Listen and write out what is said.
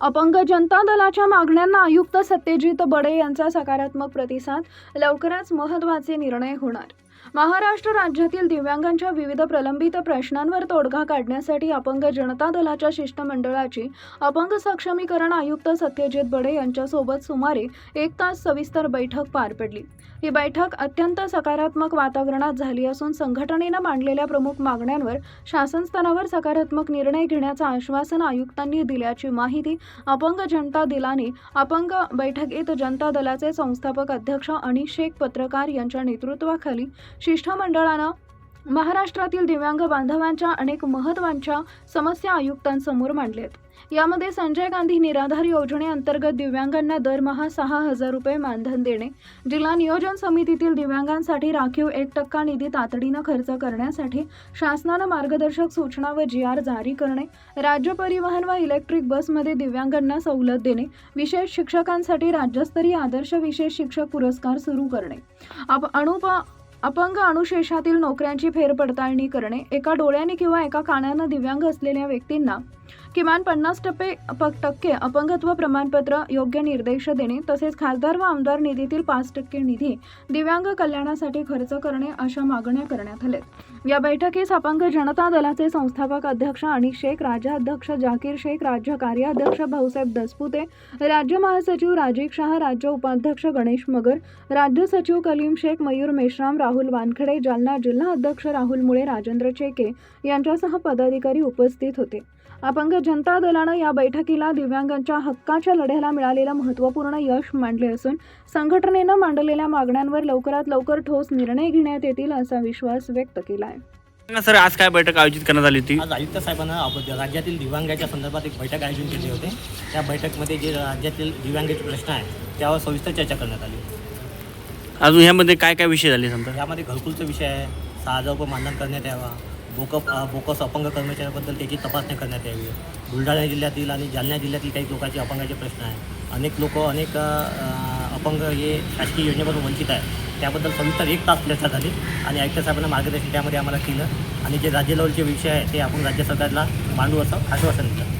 अपंग जनता दलाच्या मागण्यांना आयुक्त सत्यजित बडे यांचा सकारात्मक प्रतिसाद. लवकरच महत्त्वाचे निर्णय होणार. महाराष्ट्र राज्यातील दिव्यांगांच्या विविध प्रलंबित प्रश्नांवर तोडगा काढण्यासाठी अपंग जनता दलाच्या शिष्टमंडळाची अपंग सक्षमीकरण आयुक्त सत्यजित बडे यांच्यासोबत सुमारे 1 तास सविस्तर बैठक पार पडली. ही बैठक अत्यंत सकारात्मक वातावरणात झाली असून संघटनेनं मांडलेल्या प्रमुख मागण्यांवर शासन स्तरावर सकारात्मक निर्णय घेण्याचं आश्वासन आयुक्तांनी दिल्याची माहिती अपंग जनता दलाने अपंग बैठकीत जनता दलाचे संस्थापक अध्यक्ष अनिश शेख पत्रकार यांच्या नेतृत्वाखाली शिष्टमंडळानं महाराष्ट्रातील दिव्यांग बांधवांच्या अनेक महत्त्वाच्या समस्या आयुक्तांसमोर मांडल्यात. यामध्ये संजय गांधी निराधार योजनेअंतर्गत दिव्यांगांना दरमहा 6,000 रुपये मानधन देणे, जिल्हा नियोजन समितीतील दिव्यांगांसाठी राखीव 1% निधी तातडीनं खर्च करण्यासाठी शासनानं मार्गदर्शक सूचना व GR जारी करणे, राज्य परिवहन व इलेक्ट्रिक बसमध्ये दिव्यांगांना सवलत देणे, विशेष शिक्षकांसाठी राज्यस्तरीय आदर्श विशेष शिक्षक पुरस्कार सुरू करणे, अपंग अनुशेषातील नोकऱ्यांची फेरपडताळणी करणे, एका डोळ्याने किंवा एका कानानं दिव्यांग असलेल्या व्यक्तींना किमान 50% अपंगत्व प्रमाणपत्र योग्य निर्देश देणे, तसेच खासदार व आमदार निधीतील 5% निधी दिव्यांग कल्याणासाठी खर्च करणे अशा मागण्या करण्यात आल्या. या बैठकीस अपंग जनता दलाचे संस्थापक अध्यक्ष अनिश शेख, राज्याध्यक्ष जाकीर शेख, राज्य कार्याध्यक्ष भाऊसाहेब दसपुते, राज्य महासचिव राजीव शाह, राज्य उपाध्यक्ष गणेश मगर, राज्य सचिव कलीम शेख, मयूर मेश्राम, राहुल वानखडे, जालना जिल्हा अध्यक्ष राहुल मुळे, राजेंद्र चेके यांच्यासह पदाधिकारी उपस्थित होते. अपंग जनता दलानं या बैठकीला दिव्यांगांच्या हक्काच्या लढ्याला मिळालेलं महत्त्वपूर्ण यश मानले असून संघटनेनं मांडलेल्या मागण्यांवर लवकरात लवकर ठोस निर्णय घेण्यात येतील असा विश्वास व्यक्त केला आहे. सर, आज काय बैठक आयोजित करण्यात आली होती? आज आयुक्त साहेबांना राज्यातील दिव्यांगाच्या संदर्भात एक बैठक आयोजित केली होती. त्या बैठकमध्ये जे राज्यातील दिव्यांगाचे प्रश्न आहेत त्यावर सविस्तर चर्चा करण्यात आली. अजून ह्यामध्ये काय काय विषय झाले? समजा यामध्ये घरकुलचा विषय आहे, 6,000 रुपये मानधन करण्यात यावा, बोकस अपंग कर्मचाऱ्याबद्दल त्याची तपासणी करण्यात यावी. बुलढाणा जिल्ह्यातील आणि जालना जिल्ह्यातील काही लोकांचे अपंगाचे प्रश्न आहेत. अनेक अपंग हे शासकीय योजनेपासून वंचित आहे. त्याबद्दल सविस्तर 1 तास चर्चा झाली आणि आयुक्त साहेबांना मार्गदर्शन त्यामध्ये आम्हाला केलं आणि जे राज्य लेवलचे विषय आहे ते आपण राज्य सरकारला मांडू असं आश्वासन दिलं.